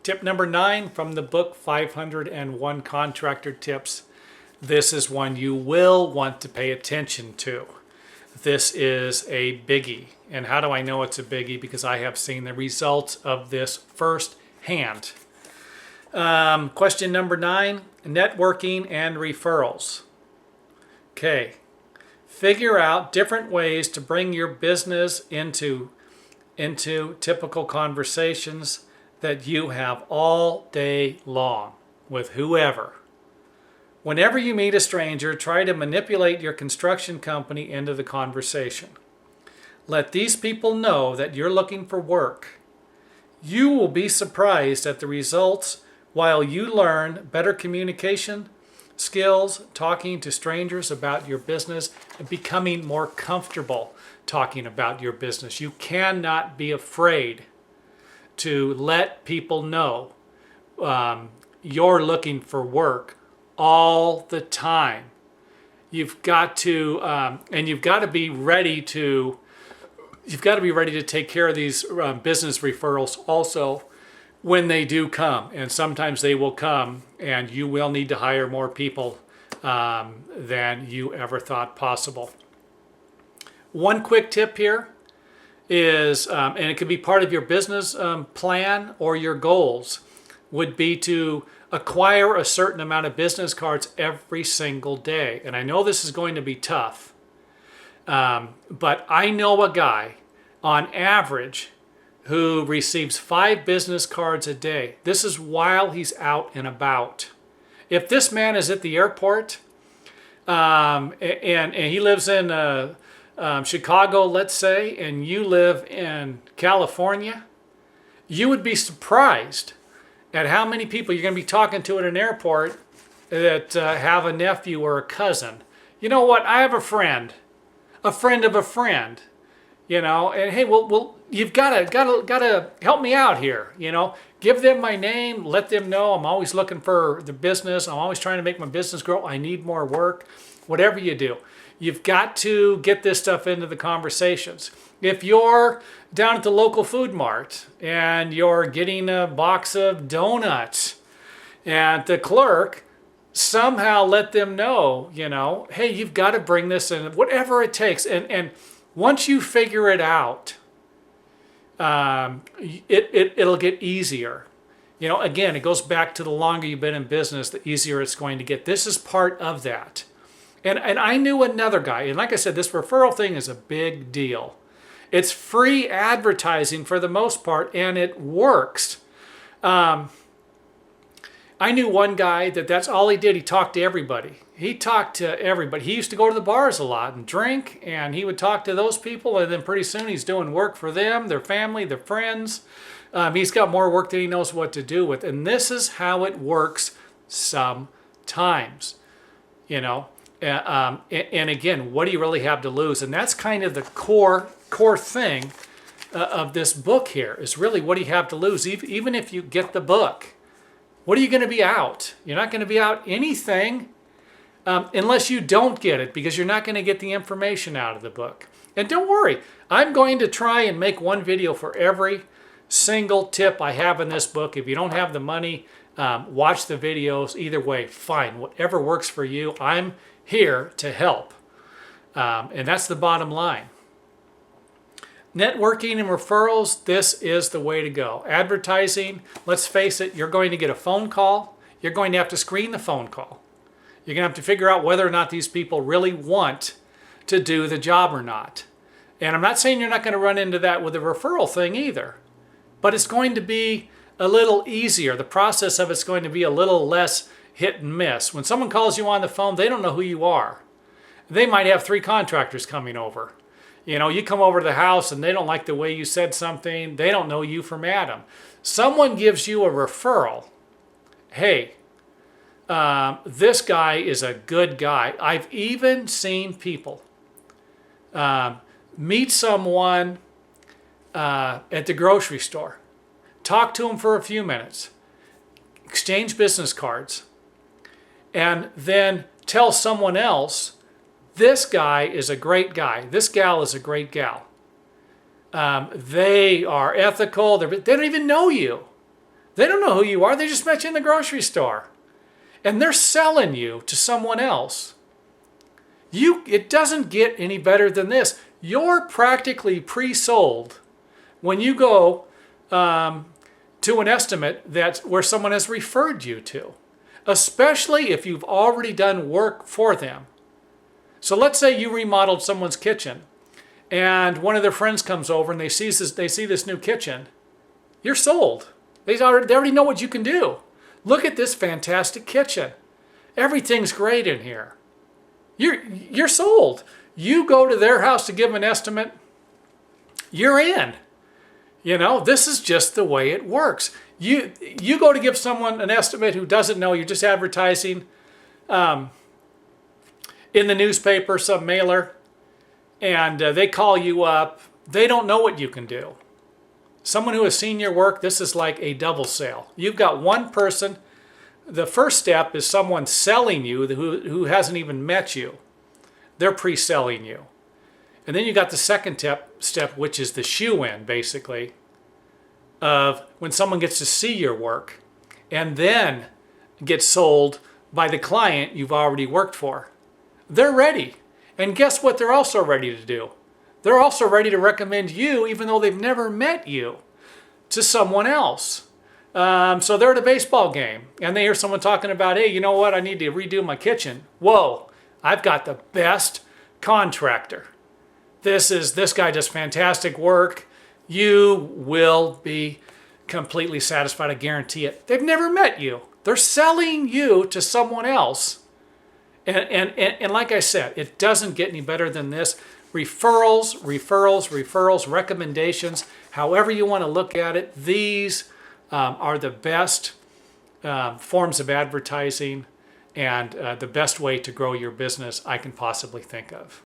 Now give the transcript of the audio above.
Tip number 9 from the book 501 Contractor Tips. This is one you will want to pay attention to. This is a biggie. And how do I know it's a biggie? Because I have seen the results of this firsthand. Question number 9, networking and referrals. Okay, figure out different ways to bring your business into typical conversations that you have all day long with whoever. Whenever you meet a stranger, try to manipulate your construction company into the conversation. Let these people know that you're looking for work. You will be surprised at the results while you learn better communication skills, talking to strangers about your business, and becoming more comfortable talking about your business. You cannot be afraid to let people know you're looking for work all the time. You've got to, and you've got to be ready to take care of these business referrals also when they do come. And sometimes they will come and you will need to hire more people than you ever thought possible. One quick tip here is, and it could be part of your business plan or your goals, would be to acquire a certain amount of business cards every single day. And I know this is going to be tough, but I know a guy on average who receives 5 business cards a day. This is while he's out and about. If this man is at the airport and he lives in Chicago, let's say, and you live in California, you would be surprised at how many people you're going to be talking to at an airport that have a nephew or a cousin. You know what? I have a friend of a friend, and hey, well, you've got to help me out here, Give them my name, let them know I'm always looking for the business. I'm always trying to make my business grow. I need more work. Whatever you do, you've got to get this stuff into the conversations. If you're down at the local food mart and you're getting a box of donuts, and the clerk somehow let them know, hey, you've got to bring this in, whatever it takes. And once you figure it out, it'll get easier. Again, it goes back to the longer you've been in business, the easier it's going to get. This is part of that. And I knew another guy, and like I said, this referral thing is a big deal. It's free advertising for the most part, and it works. I knew one guy that's all he did. He talked to everybody. He talked to everybody. He used to go to the bars a lot and drink, and he would talk to those people, and then pretty soon he's doing work for them, their family, their friends. He's got more work than he knows what to do with, and this is how it works sometimes, And again, what do you really have to lose? And that's kind of the core thing of this book here, is really what do you have to lose? Even if you get the book, what are you going to be out? You're not going to be out anything unless you don't get it, because you're not going to get the information out of the book. And don't worry, I'm going to try and make one video for every single tip I have in this book. If you don't have the money, watch the videos. Either way, fine. Whatever works for you, I'm here to help. And that's the bottom line. Networking and referrals, this is the way to go. Advertising, let's face it, you're going to get a phone call. You're going to have to screen the phone call. You're going to have to figure out whether or not these people really want to do the job or not. And I'm not saying you're not going to run into that with the referral thing either, but it's going to be a little easier. The process of it's going to be a little less hit and miss. When someone calls you on the phone, they don't know who you are. They might have 3 contractors coming over. You come over to the house and they don't like the way you said something. They don't know you from Adam. Someone gives you a referral. Hey, this guy is a good guy. I've even seen people meet someone at the grocery store, talk to him for a few minutes, exchange business cards, and then tell someone else, this guy is a great guy. This gal is a great gal. They are ethical. They don't even know you. They don't know who you are. They just met you in the grocery store. And they're selling you to someone else. It doesn't get any better than this. You're practically pre-sold when you go to an estimate that's where someone has referred you to, especially if you've already done work for them. So let's say you remodeled someone's kitchen and one of their friends comes over and they see this new kitchen. You're sold. They already know what you can do. Look at this fantastic kitchen. Everything's great in here. You're sold. You go to their house to give an estimate, you're in. You know, this is just the way it works. You go to give someone an estimate who doesn't know, you're just advertising in the newspaper, some mailer, and they call you up. They don't know what you can do. Someone who has seen your work, this is like a double sale. You've got one person. The first step is someone selling you who hasn't even met you. They're pre-selling you. And then you got the second step, which is the shoe-in, basically, of when someone gets to see your work and then gets sold by the client you've already worked for. They're ready. And guess what they're also ready to do? They're also ready to recommend you, even though they've never met you, to someone else. So they're at a baseball game and they hear someone talking about, hey, you know what? I need to redo my kitchen. Whoa, I've got the best contractor. This guy does fantastic work. You will be completely satisfied. I guarantee it. They've never met you. They're selling you to someone else. And like I said, it doesn't get any better than this. Referrals, recommendations, however you want to look at it, these are the best forms of advertising and the best way to grow your business I can possibly think of.